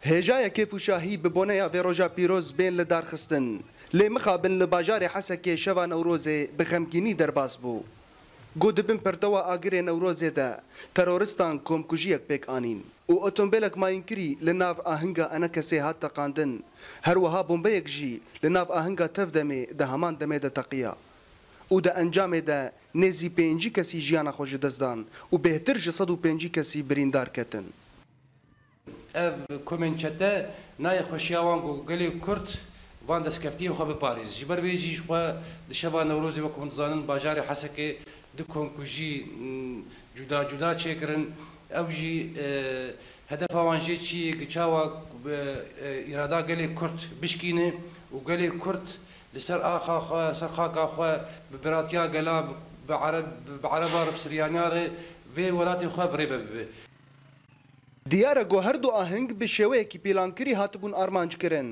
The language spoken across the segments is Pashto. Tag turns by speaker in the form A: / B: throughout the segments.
A: هجای کیف و شاهی ببونه ویروژا پیروز بین لدار خستن لی مخابن لباجار حسکی شوا نوروز بخمگینی درباس بو گود بن پرتوا آگر نوروز ده ترورستان کمکوژیک پیک آنین و اتومبیلک ماینکری لناف آهنگا انا کسی هات تقاندن هر وها بومبیک جی لناف آهنگا تف دمه ده همان دمه ده تقیا و ده انجام ده نزی پنجی کسی جیانا خوش دزدان و بهتر جسد و پنجی کسی بریندار کتن
B: ev komençete nayê xweşiyawan gelê Kurd van destkeftiyê xwe bi Parîz. Ji ber vê jî xwe di şeva Newrozê wek hûn dizanin bajarê Hesekê di komkujî cuda cuda çêkirin. Ew jî hedefa wan jê çi ye ki çawa îrada gelê Kurd bişkîne û gelê Kurd li ser axa xwe ser xaka xwe bi biratiya gela bi Ereba Siryaniyarê vê welatê xwe birêve bibe.
A: دیاره گو هر دو آهنگ به شوه کی پیلانکری هاتبون آرمانج کرن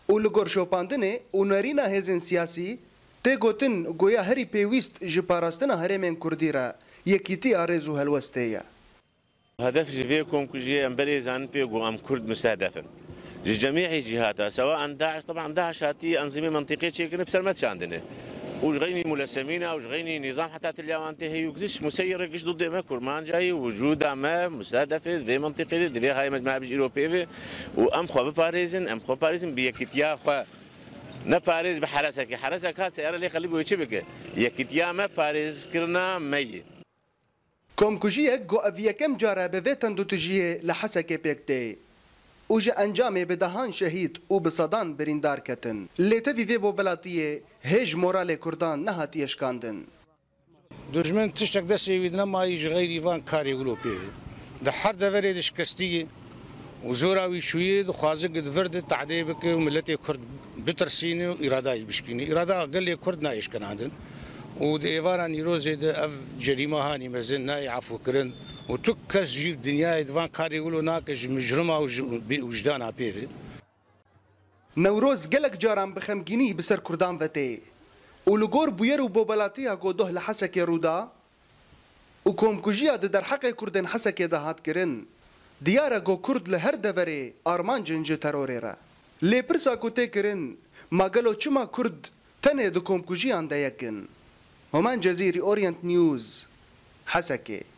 A: او لگور شوپاندنه او نرینا هزین سیاسی تی گوتن گویا هری پیویست جپاراستنا هرمین کردی را یکیتی آرزو هلوسته یا
C: هدف جفيكم كجي امبريزان بيقو ام كرد مستهدفا لجميع جهاتها سواء داعش طبعا داعش هاتي انظمه منطقيه شكل بسرمتش عندنا وجغيني ملسمين او جغيني نظام حتى اليوانتي هي يقدش مسير قش ضد ما كرمان جاي وجود امام مستهدف في منطقه دي هاي مجموعه بيج اوروبيه وام خو باريزن ام خو باريزن بيكتيا خو نا باريز بحرسك حرسك هات سياره اللي خلي بيشبك يكتيا ما باريز كرنا مي
A: كم كجيه جو افيكم جاره بفيتن دو تجيه لحسك بيكتي وجه انجام بدهان شهید و بصدان بریندار کتن لیتوی وی بولاتیه هج مورال کردان نهاتی اشکاندن
D: دشمن تشتك دسي ويدنا ما يجي غير يفان كاري أوروبي ده حر ده فريد شكستي وزوراوي شوية ده خوازق ده فرد تعذيبك وملتي كرد بترسيني وإرادة يبشكيني إرادة قال لي كرد نايش كان عندن وده إيفارا نيروزي ده أف جريمة هاني مزن ناي عفو كرن وتكس جيب دنيا يدفان كاري يقولوا ناكش مجرمة وجدانها بيفي
A: نوروز گلک جاران بخمگینی بسر کردان وته و لگور بویر و بوبلاتیا گودوه لحسک رودا و کمکوژیا ده در حق کردن حسک ده هات کرن دیاره گو کرد لهر دوره آرمان جنج تروره را لی پرسا کوته کرن ماگلو چما کرد تنه ده کمکوژیان ده یکن همان جزیری اورینت نیوز حسکه